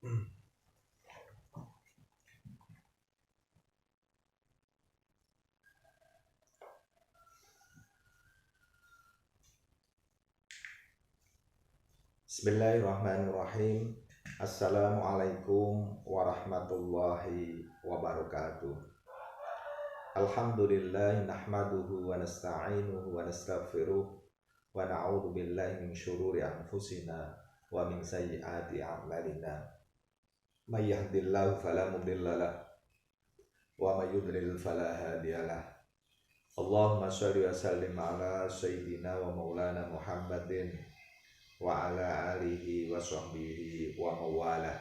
Bismillahirrahmanirrahim. Assalamualaikum warahmatullahi wabarakatuh. Alhamdulillah nahmaduhu wa nasta'inuhu wa nastaghfiruh wa na'udzu billahi min syururi anfusina wa min sayyiati a'malina. May yahdihillahu fala mudhillalah wa may yudlil fala hadiyalah. Allahumma shalli wa sallim ala sayyidina wa maulana Muhammadin wa ala alihi wa sahbihi wa mawalah.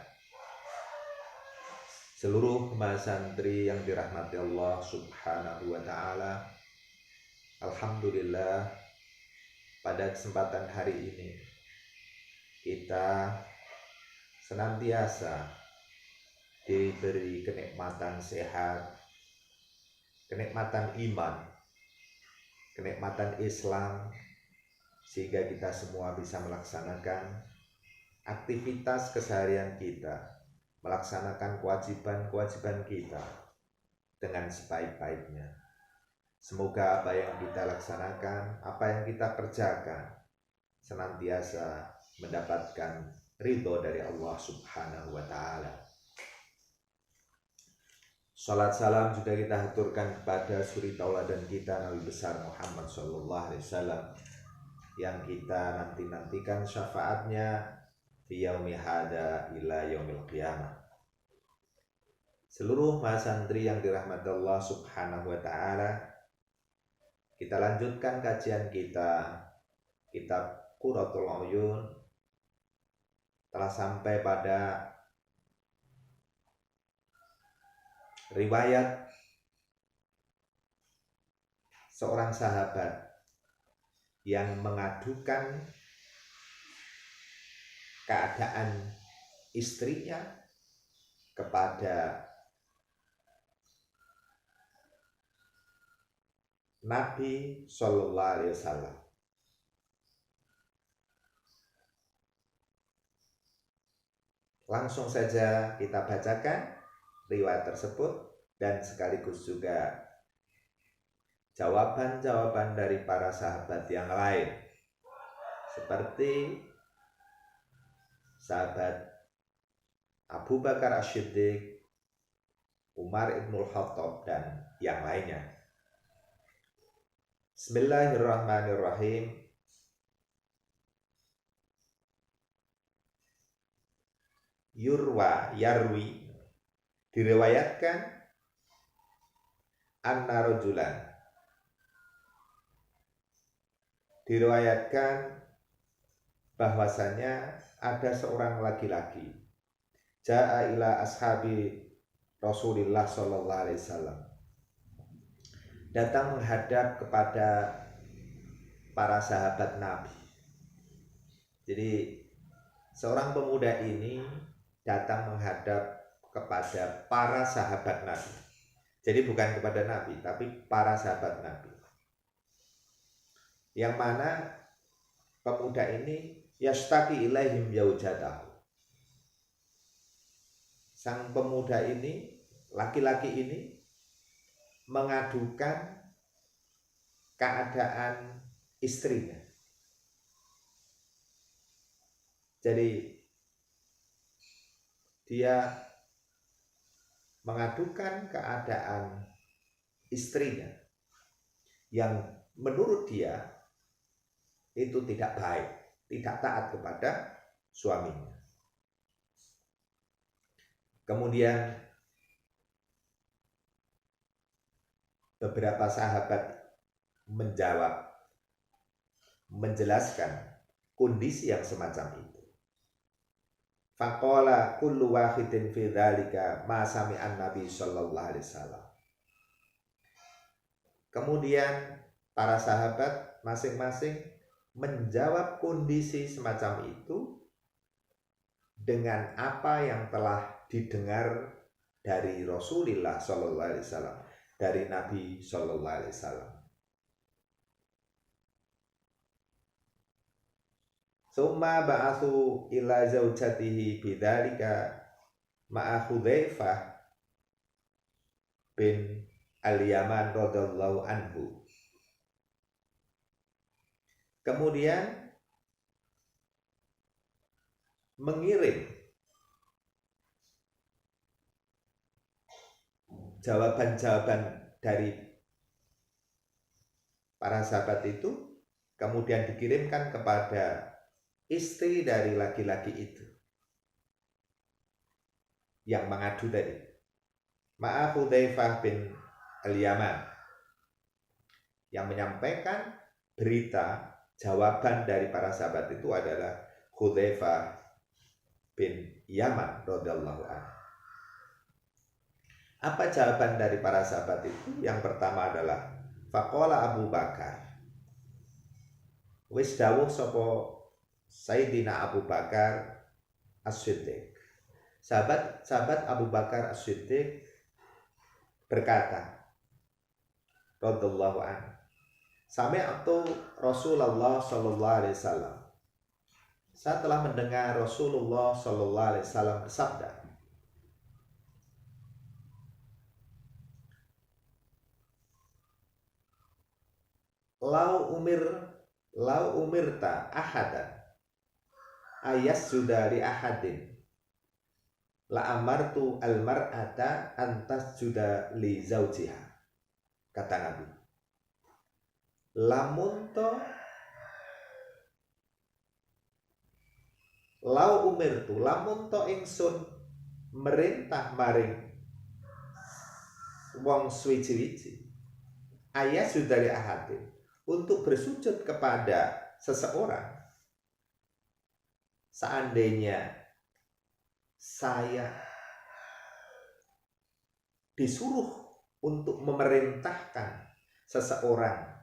Seluruh santri yang dirahmati Allah subhanahu wa ta'ala, alhamdulillah pada kesempatan hari ini kita senantiasa diberi kenikmatan sehat, kenikmatan iman, kenikmatan Islam, sehingga kita semua bisa melaksanakan aktivitas keseharian kita, melaksanakan kewajiban-kewajiban kita dengan sebaik-baiknya. Semoga apa yang kita laksanakan, apa yang kita kerjakan, senantiasa mendapatkan ridho dari Allah subhanahu wa ta'ala. Salat salam juga kita haturkan kepada suri tauladan kita Nabi besar Muhammad sallallahu alaihi wasallam, yang kita nanti-nantikan syafaatnya fi yaumi hada ila yaumil qiyamah. Seluruh santri yang dirahmati Allah subhanahu wa ta'ala, kita lanjutkan kajian kita kitab Qurratul Uyun. Telah sampai pada riwayat seorang sahabat yang mengadukan keadaan istrinya kepada Nabi Sallallahu Alaihi Wasallam. Langsung saja kita bacakan riwayat tersebut dan sekaligus juga jawaban-jawaban dari para sahabat yang lain, seperti sahabat Abu Bakar As-Siddiq, Umar Ibnul Khattab, dan yang lainnya. Bismillahirrahmanirrahim. Yarwi, diriwayatkan anna rajulan, diriwayatkan bahwasanya ada seorang laki-laki ja'a ila ashabi Rasulillah sallallahu alaihi wasallam, datang menghadap kepada para sahabat Nabi. Jadi seorang pemuda ini datang menghadap kepada para sahabat Nabi. Jadi bukan kepada Nabi, tapi para sahabat Nabi. Yang mana pemuda ini yashtaki ilaihim yaujatahu. Sang pemuda ini, laki-laki ini mengadukan keadaan istrinya. Jadi dia mengadukan keadaan istrinya yang menurut dia itu tidak baik, tidak taat kepada suaminya. Kemudian beberapa sahabat menjelaskan kondisi yang semacam itu. Faqala kullu wahidin fi dzalika ma sami'an Nabi sallallahu alaihi wasallam. Kemudian para sahabat masing-masing menjawab kondisi semacam itu dengan apa yang telah didengar dari Rasulullah sallallahu alaihi wasallam, dari Nabi sallallahu alaihi wasallam. Summa ba'athu ila zaujatihi bidzalika ma'a Hudzaifah bin Al-Yaman radhiyallahu anhu. Kemudian mengirim jawaban-jawaban dari para sahabat itu, kemudian dikirimkan kepada istri dari laki-laki itu yang mengadu tadi, ma'a Hudzaifah bin Al-Yaman, yang menyampaikan berita jawaban dari para sahabat itu adalah Hudzaifah bin Yaman radhiyallahu anhu. Apa jawaban dari para sahabat itu? Yang pertama adalah faqala Abu Bakar, wis dawuh sapa Sayyidina Abu Bakar As-Siddiq. Sahabat Abu Bakar As-Siddiq berkata radhiyallahu anhu, sami'tu Rasulullah sallallahu alaihi wasallam, saya telah mendengar Rasulullah sallallahu alaihi wasallam bersabda, lau umirta ahadan ayasjuda li ahadin la amartu al mar'ata an tasjuda li zaujiha. Kata Nabi, lamun to ingsun merintah maring wong suwi-wiji ayasjuda li ahadin, untuk bersujud kepada seseorang, seandainya saya disuruh untuk memerintahkan seseorang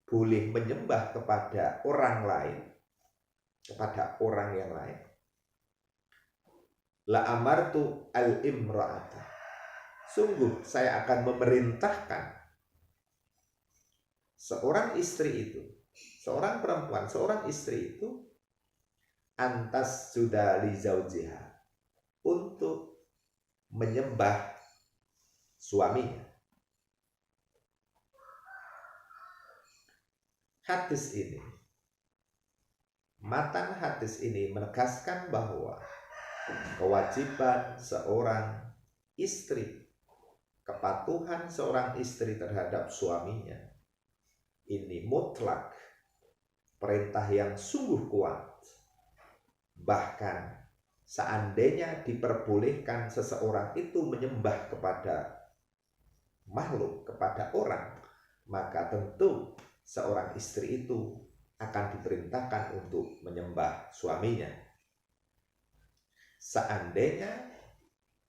boleh menyembah kepada orang lain, kepada orang yang lain, la amartu al imra'ata, sungguh saya akan memerintahkan seorang istri itu, seorang perempuan, seorang istri itu, antas sudah li zaujiha, untuk menyembah suaminya. Hadis ini, matan hadis ini menegaskan bahwa kewajiban seorang istri, kepatuhan seorang istri terhadap suaminya ini mutlak, perintah yang sungguh kuat. Bahkan seandainya diperbolehkan seseorang itu menyembah kepada makhluk, kepada orang, maka tentu seorang istri itu akan diperintahkan untuk menyembah suaminya. Seandainya,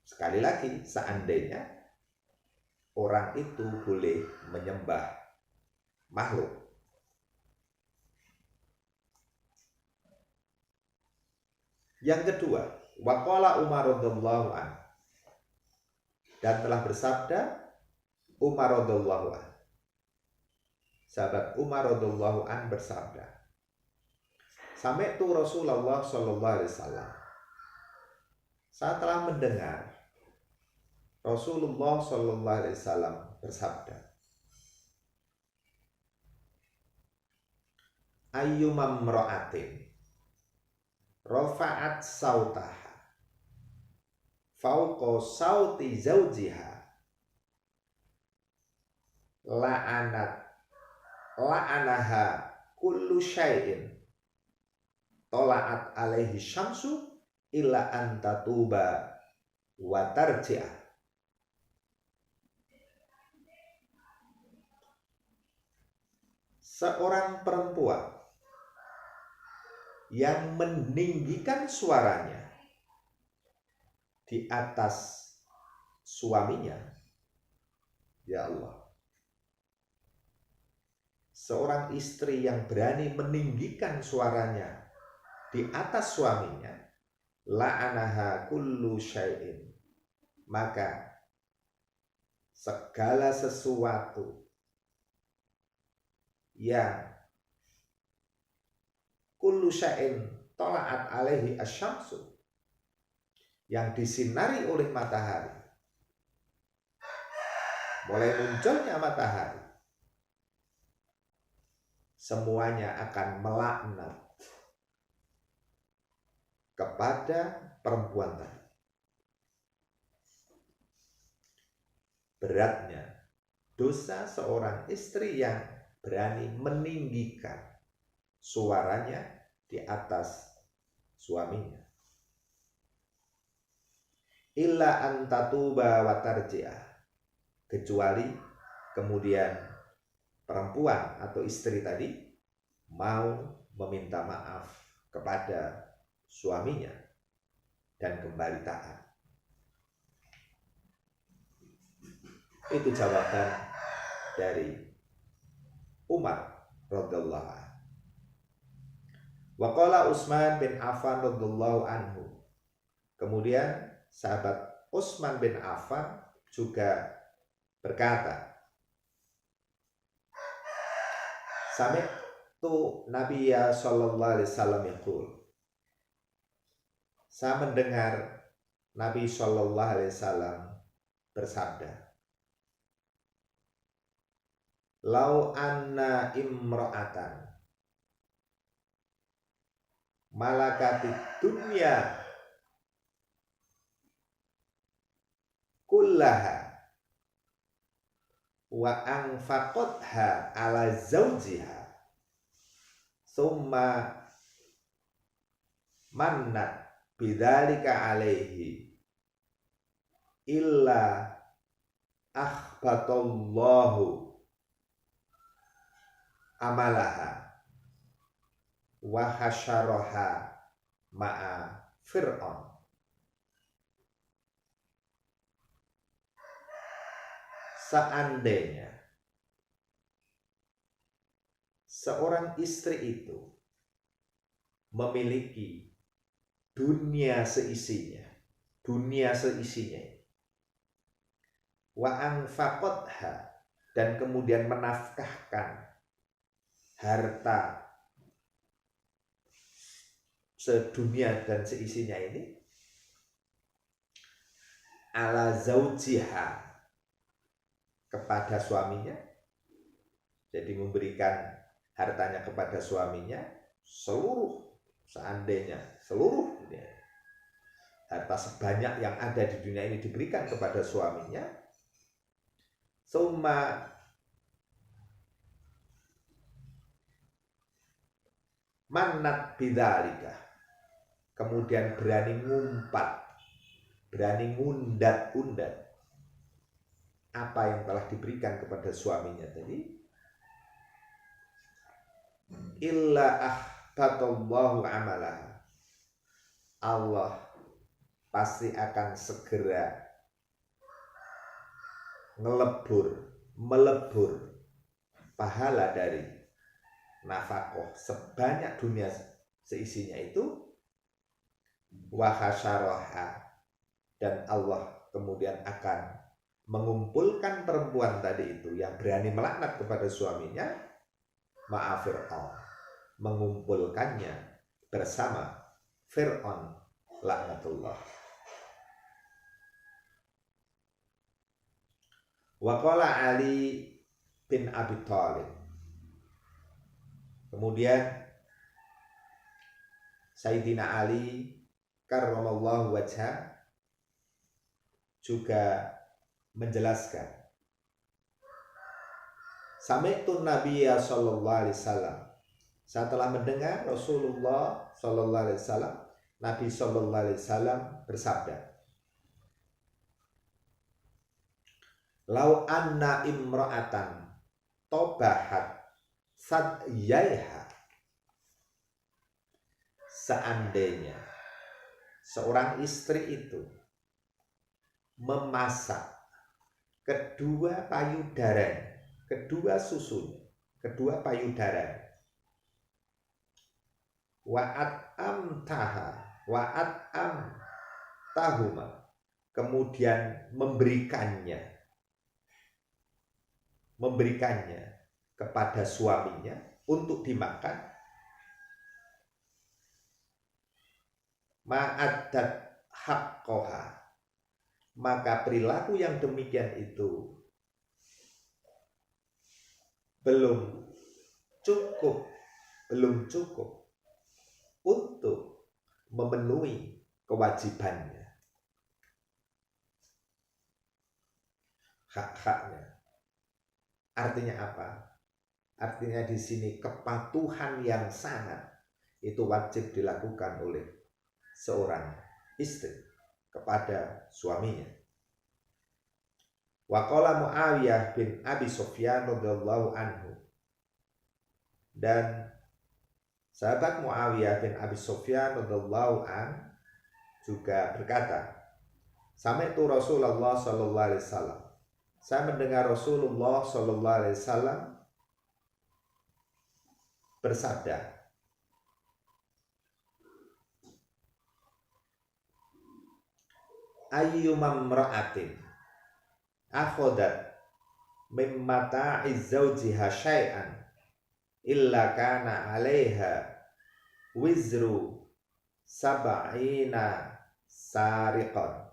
sekali lagi, seandainya orang itu boleh menyembah makhluk. Yang kedua, waqala Umar radhiyallahu anhu, dan telah bersabda Umar radhiyallahu anhu. Sahabat Umar radhiyallahu anhu bersabda, sami'tu Rasulullah sallallahu alaihi wasallam, saya telah mendengar Rasulullah sallallahu alaihi wasallam bersabda, ayyumam ra'atin rafa'at sautaha fauqa sauti zaujiha la'anaha kullu syai'in tola'at alaihi syamsu illa an tatuba wa tarji'ah. Seorang perempuan yang meninggikan suaranya di atas suaminya, ya Allah, seorang istri yang berani meninggikan suaranya di atas suaminya, la'anaha kullu syai'in, maka segala sesuatu yang kullu syai'in tola'at alaihi asyamsu, yang disinari oleh matahari, mulai munculnya matahari, semuanya akan melaknat kepada perempuan tadi. Beratnya dosa seorang istri yang berani meninggikan suaranya di atas suaminya. Illa antatuba wa tarji'ah, kecuali kemudian perempuan atau istri tadi mau meminta maaf kepada suaminya dan kembali taat. Itu jawaban dari Umar radhiyallahu anhu. Wa qala Utsman bin Affan radhiyallahu anhu. Kemudian sahabat Utsman bin Affan juga berkata, Sami'tu Nabiyya sallallahu alaihi wasallam yaqul. Saya mendengar Nabi sallallahu alaihi wasallam bersabda, Lau anna imra'atan malakatid dunya kullaha wa anfaqatha ala zawjiha summa mannat bidzalika alaihi illa akhbatallahu amalaha wa hasyaraha ma'a Fir'aun. Seandainya seorang istri itu memiliki dunia seisinya, wa anfaqatha, dan kemudian menafkahkan harta sedunia dan seisinya ini ala zaujiha, kepada suaminya, jadi memberikan hartanya kepada suaminya seandainya seluruh harta sebanyak yang ada di dunia ini diberikan kepada suaminya, summa mannat bidzalika, kemudian berani ngumpat, berani ngundat-undat apa yang telah diberikan kepada suaminya tadi, illa ahbatallahu amalah, Allah pasti akan segera melebur pahala dari nafkah sebanyak dunia seisinya itu, wa hasyaraha, dan Allah kemudian akan mengumpulkan perempuan tadi itu yang berani melaknat kepada suaminya, ma'a Fir'aun, mengumpulkannya bersama Fir'aun laknatullah. Wa qala Ali bin Abi Thalib, kemudian Sayyidina Ali karramallahu wajhah juga menjelaskan, Sami'tu Nabiyya sallallahu alaihi wasallam, saya telah mendengar Rasulullah sallallahu alaihi wasallam, Nabi sallallahu alaihi wasallam bersabda, Lau anna imra'atan tobahat sadyaiha, seandainya seorang istri itu memasak kedua payudaranya, kedua susunya, kedua payudaranya, wa'at amtahuma, kemudian memberikannya kepada suaminya untuk dimakan, ma'addat haqqaha, maka perilaku yang demikian itu belum cukup untuk memenuhi kewajibannya, hak-haknya. Artinya apa? Artinya di sini kepatuhan yang sangat itu wajib dilakukan oleh seorang istri kepada suaminya. Wa qala Muawiyah bin Abi Sufyan radhiyallahu anhu, dan sahabat Muawiyah bin Abi Sufyan radhiyallahu an juga berkata, sami'tu Rasulullah sallallahu alaihi wasallam, saya mendengar Rasulullah sallallahu alaihi wasallam bersabda, ayyumam ra'atin akhodat min mata'i zawjiha syai'an illa kana 'alaiha wizru sab'ina sariqan.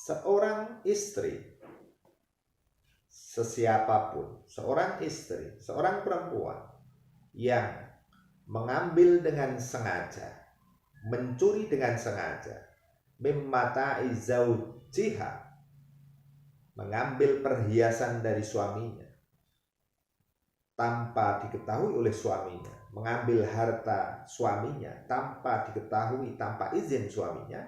Seorang istri, sesiapapun, seorang istri, seorang perempuan yang mengambil dengan sengaja, mencuri dengan sengaja, mimmata'i zaujiha, mengambil perhiasan dari suaminya tanpa diketahui oleh suaminya, mengambil harta suaminya tanpa diketahui, tanpa izin suaminya,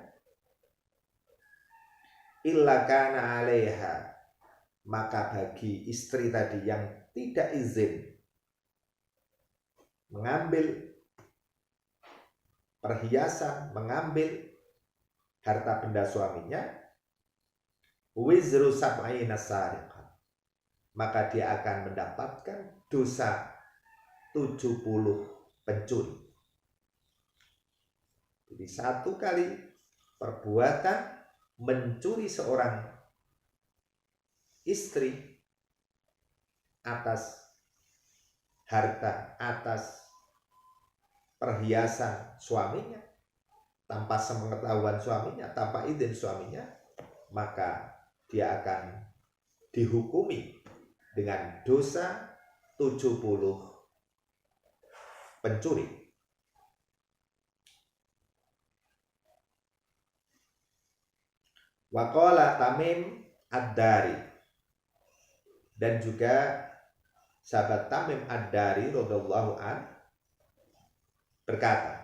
illa kana 'alaiha, maka bagi istri tadi yang tidak izin mengambil perhiasan, mengambil harta benda suaminya, wizru sab'ina sariqan, maka dia akan mendapatkan dosa 70 pencuri. Jadi satu kali perbuatan mencuri seorang istri atas harta, atas perhiasan suaminya tanpa sepengetahuan suaminya, tanpa izin suaminya, maka dia akan dihukumi dengan dosa 70 pencuri. Wa qala Tamim ad-Dari, dan juga sahabat Tamim ad-Dari radhiyallahu an berkata,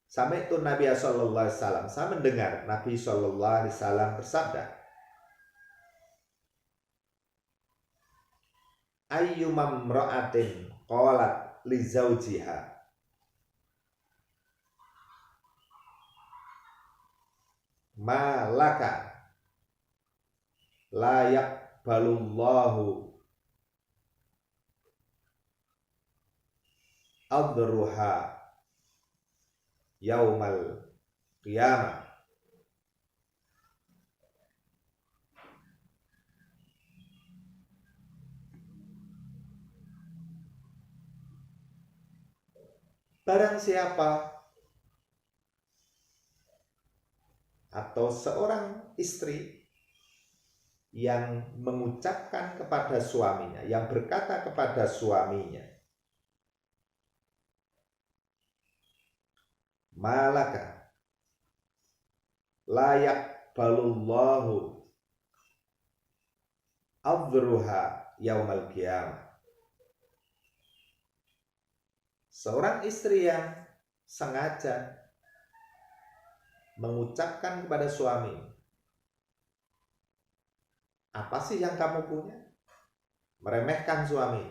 sami'tu Nabi sallallahu alaihi wasallam, saya mendengar Nabi sallallahu alaihi wasallam bersabda, ayyumam ra'atin qalat li zawjiha ma laka la yaqbalullahu adruha yaumal qiyamah, barang siapa atau seorang istri yang mengucapkan kepada suaminya, yang berkata kepada suaminya, malaka layak balullahu adruha yaumal qiyamah, seorang istri yang sengaja mengucapkan kepada suami, apa sih yang kamu punya? Meremehkan suami,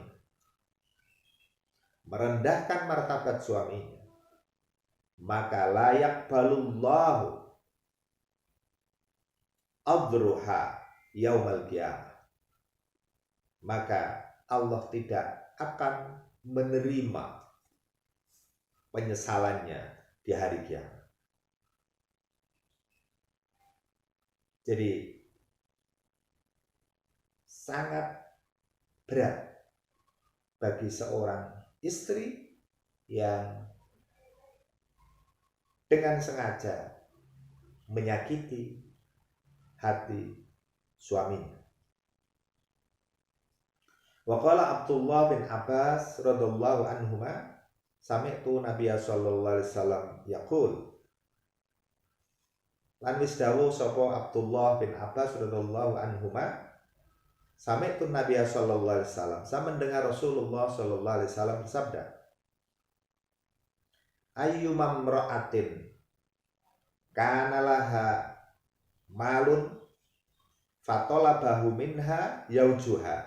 merendahkan martabat suaminya, maka layak balullahu adruha yaumal qiyamah, maka Allah tidak akan menerima penyesalannya di hari kiamat. Jadi sangat berat bagi seorang istri yang dengan sengaja menyakiti hati suaminya. Wa qala Abdullah bin Abbas radhiyallahu anhuma sami'tu Nabiya sallallahu alaihi wasallam yaqul. Lan wis dawuh sapa Abdullah bin Abbas radhiyallahu anhuma sami'tu Nabiya sallallahu alaihi wasallam, saya mendengar Rasulullah sallallahu alaihi wasallam bersabda, ayyumam ra'atin kana laha malun fatolabahu minha yaujuha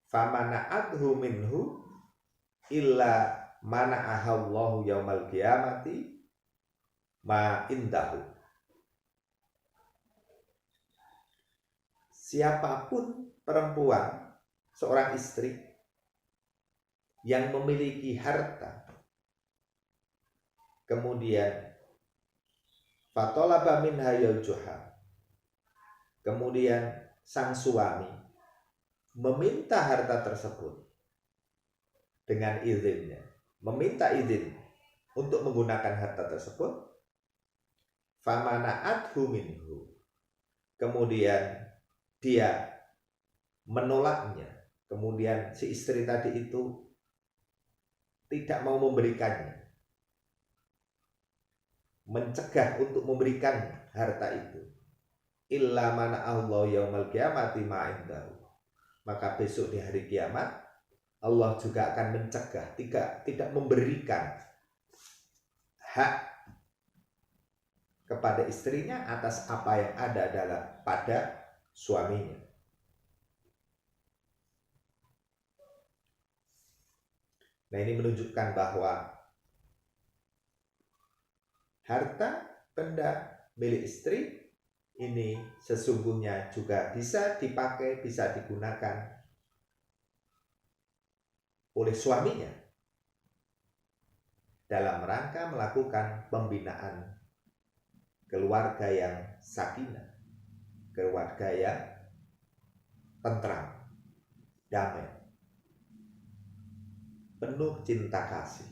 famana'athu minhu illa mana'ahallahu yaumal qiyamati ma indahu. Siapapun perempuan, seorang istri yang memiliki harta, kemudian fatolaba minha yaujuha, kemudian sang suami meminta harta tersebut dengan izinnya, meminta izin untuk menggunakan harta tersebut, famana'athu minhu, kemudian dia menolaknya, kemudian si istri tadi itu tidak mau memberikannya, mencegah untuk memberikan harta itu, illa mana Allah yaumal qiyamati ma'indahu, maka besok di hari kiamat Allah juga akan mencegah, tidak memberikan hak kepada istrinya atas apa yang ada pada suaminya. Nah, ini menunjukkan bahwa harta benda milik istri ini sesungguhnya juga bisa dipakai, bisa digunakan oleh suaminya dalam rangka melakukan pembinaan keluarga yang sakinah, keluarga yang tentram, damai, penuh cinta kasih.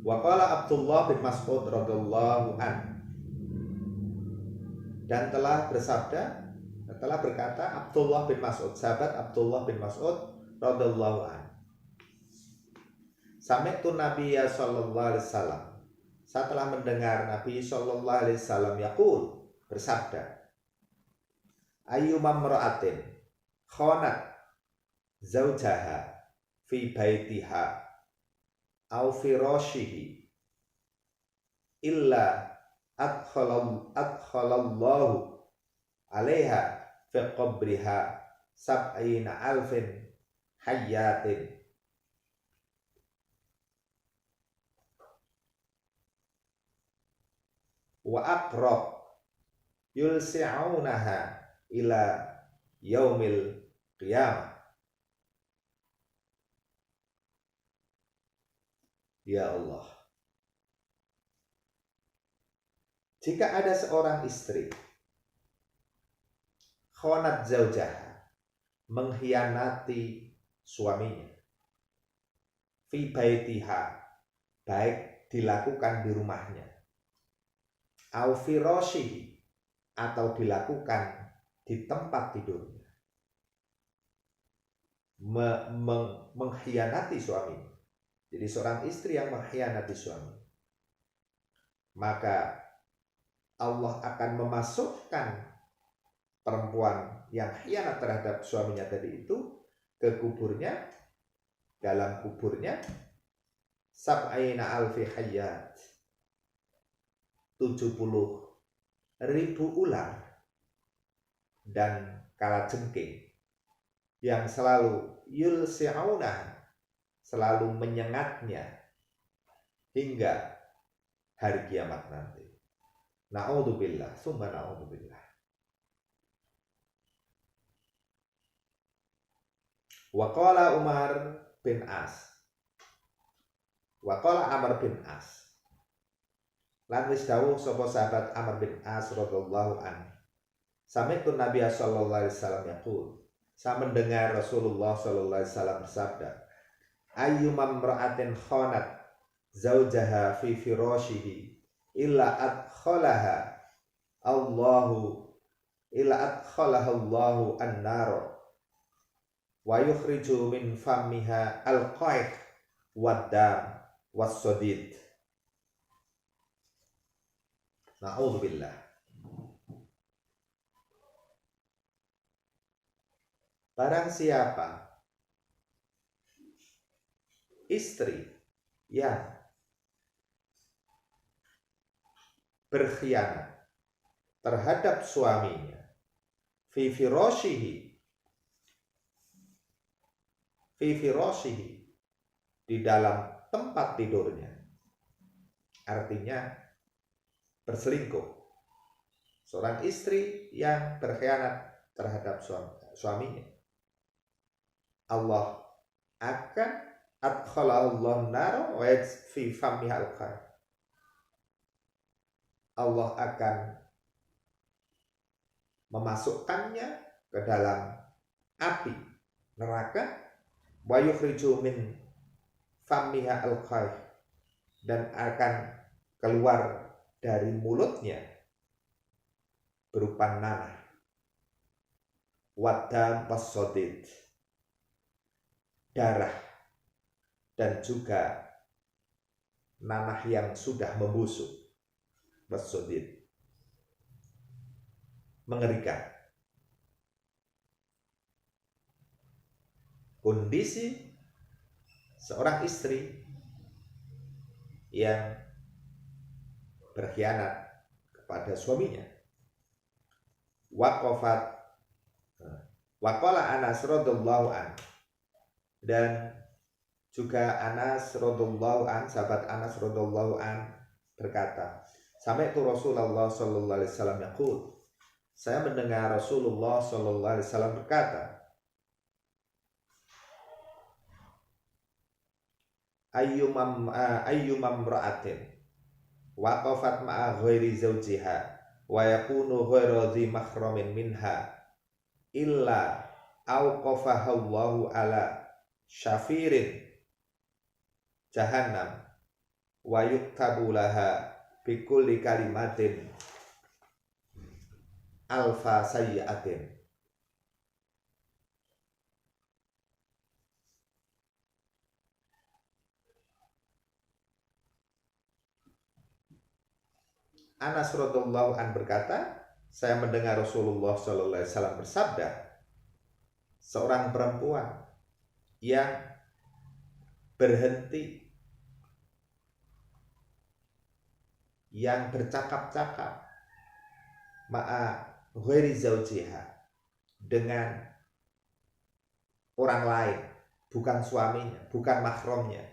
Wa qala Abdullah bin Mas'ud radhiyallahu an, dan telah berkata Abdullah bin Mas'ud, sahabat Abdullah bin Mas'ud radhiyallahu an, sami'tu Nabiyya sallallahu alaihi wasallam, saya telah mendengar Nabi sallallahu alaihi wasallam yaqul, bersabda, ayyumam ra'atin khonat zaujaha fi baitiha au firashihi illa adkhalallahu alaiha fi qabriha sab'ina alfin hayyatin wa aqrab yulsi'unaha ila yaumil qiyamah. Ya Allah, jika ada seorang istri khonat zaujaha, mengkhianati suaminya, fi baitiha, baik dilakukan di rumahnya, au firashihi, atau dilakukan di tempat tidurnya, mengkhianati suaminya. Jadi seorang istri yang mengkhianati suami, maka Allah akan memasukkan perempuan yang khianat terhadap suaminya tadi itu ke kuburnya, dalam kuburnya sab'ina alfi hayyat, 70.000 ular dan kalajengking yang selalu yulsi'una, selalu menyengatnya hingga hari kiamat nanti. Na'udzubillah, summa na'udzubillah. Wa qala Umar bin As, wa qala Amr bin As, lan wis dawuh sapa sahabat Amr bin As radhiyallahu an, sami'tu Nabiya sallallahu alaihi wasallam yaqul, Saya mendengar Rasulullah sallallahu alaihi wasallam bersabda, ayyumam ra'atin khanat zaujaha fi firashihi illa adkhalaha Allahu an-nar wa yukhriju min famiha al-qayh wad-dam was-sadid. Na'udzubillah. Barang siapa istri yang berkhianat terhadap suaminya fi firashihi di dalam tempat tidurnya, artinya berselingkuh. Seorang istri yang berkhianat terhadap suaminya, Allah akan adkhalallahu nar wa fi famiha al-qayh. Allah akan memasukkannya ke dalam api neraka, wa yukhriju min famiha al-qayh, dan akan keluar dari mulutnya berupa nanah, wadam wasodid, darah, dan juga nanah yang sudah membusuk, wasodid. Mengerikan. Kondisi seorang istri yang berkhianat kepada suaminya. Waqala Anas radhiyallahu an, dan juga Anas radhiyallahu an, sahabat Anas radhiyallahu an berkata, sami'tu Rasulullah sallallahu alaihi wasallam yaqul, saya mendengar Rasulullah sallallahu alaihi wasallam berkata, ayyumam ra'atin waqafat ma'a ghairi zawjiha wa yakunu ghairu dhi mahramin minha illa awqafaha Allahu ala syafirin jahannam wa yuktabu laha bi kulli kalimatin alfa sayyi'atin. Anas radhiyallahu an berkata, saya mendengar Rasulullah sallallahu alaihi wasallam bersabda, seorang perempuan yang berhenti, yang bercakap-cakap ma'a ghairi zawjiha, dengan orang lain, bukan suaminya, bukan mahramnya,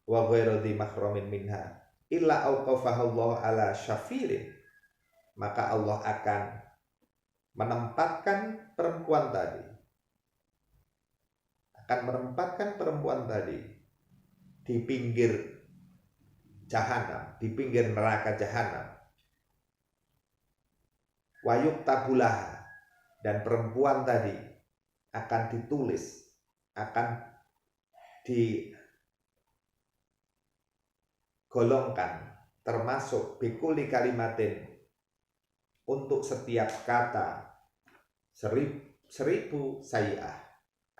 wa ghairu dhi mahramin minha illa auqafahallahu ala syafirin, maka Allah akan menempatkan perempuan tadi di pinggir jahanam, di pinggir neraka jahanam. Wayuk tabulah, dan perempuan tadi akan ditulis, akan digolongkan termasuk bikuli kalimatin, untuk setiap kata 1000 sayyi'ah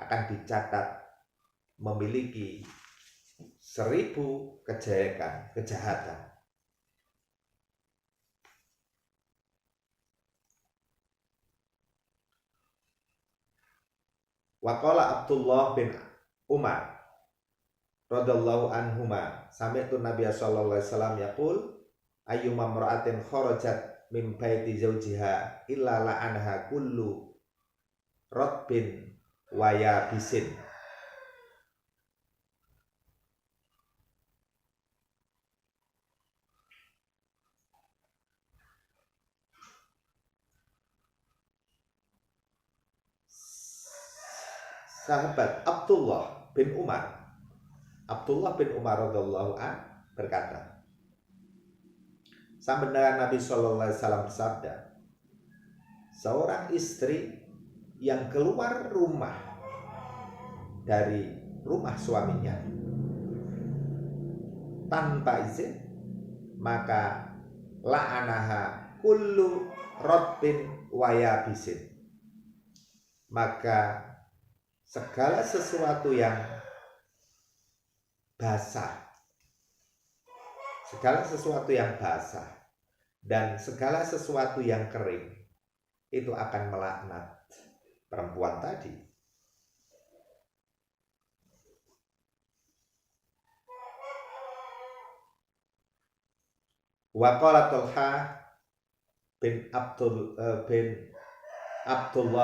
akan dicatat memiliki 1000 kejahatan. Waqala Abdullah bin Umar radhiyallahu anhuma, sami'tu Nabiy sallallahu alaihi wasallam yaqul, ayyuma imra'atin kharajat min baiti zawjiha illa la'anha kullu ratbin wa yabisin. Sahabat Abdullah bin Umar radhiyallahu an berkata, saya mendengar Nabi sallallahu alaihi wasallam bersabda, seorang istri yang keluar rumah dari rumah suaminya tanpa izin, maka la'anaha kullu rabbin wa yabisin, maka segala sesuatu yang basah, dan segala sesuatu yang kering itu akan melaknat perempuan tadi. Wa qala Talha bin Abdullah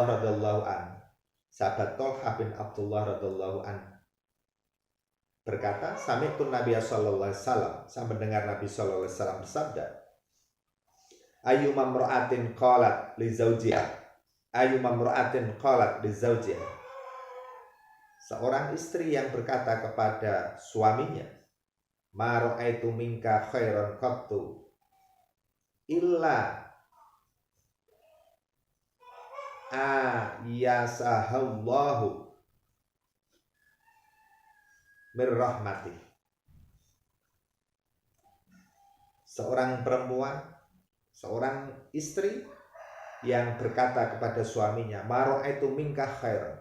radhiyallahu an, sahabat Talha bin Abdullah radhiyallahu an berkata, sami'tu Nabi sallallahu alaihi wasallam, saya mendengar Nabi sallallahu alaihi wasallam bersabda, ayyuma imra'atin qalat li zawjiha, seorang istri yang berkata kepada suaminya, ma ra'aitu minka khairan qattu illa ayasahallahu mir rahmatih. Seorang perempuan, seorang istri yang berkata kepada suaminya, ma ra'aitu minka khairan,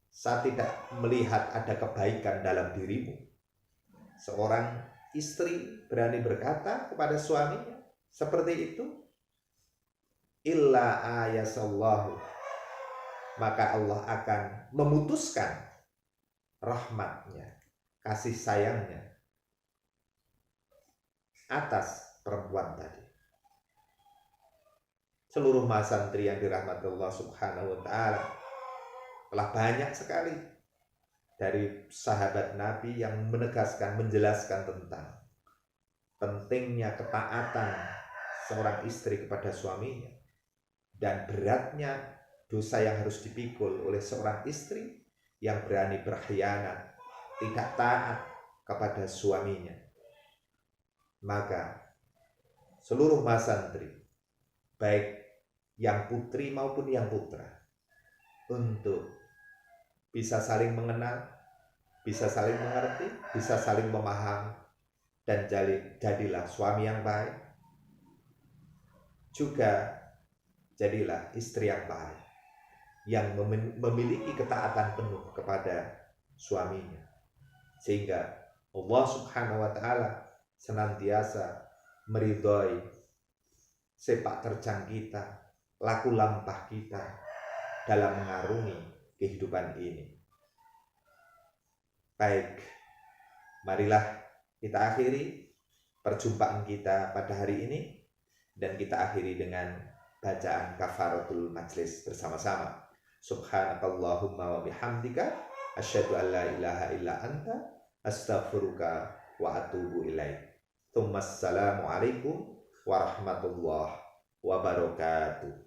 saya tidak melihat ada kebaikan dalam dirimu. Seorang istri berani berkata kepada suaminya seperti itu, illa ayasallahu, maka Allah akan memutuskan rahmatnya, kasih sayangnya atas perempuan tadi. Seluruh mahasantri yang dirahmati Allah Subhanahu wa ta'ala, telah banyak sekali dari sahabat Nabi yang menegaskan, menjelaskan tentang pentingnya ketaatan seorang istri kepada suaminya dan beratnya dosa yang harus dipikul oleh seorang istri yang berani berkhianat, tidak taat kepada suaminya. Maka seluruh mahasantri, baik yang putri maupun yang putra, untuk bisa saling mengenal, bisa saling mengerti, bisa saling memahami, dan jadilah suami yang baik, juga jadilah istri yang baik, yang memiliki ketaatan penuh kepada suaminya, sehingga Allah Subhanahu wa ta'ala senantiasa meridhoi sepak terjang kita, laku lampah kita dalam mengarungi kehidupan ini. Baik, marilah kita akhiri perjumpaan kita pada hari ini, dan kita akhiri dengan bacaan kafaratul majlis bersama-sama. Subhanakallahumma wa bihamdika asyhadu an la ilaha illa anta astaghfiruka wa atubu ilaik. Assalamualaikum warahmatullahi wabarakatuh.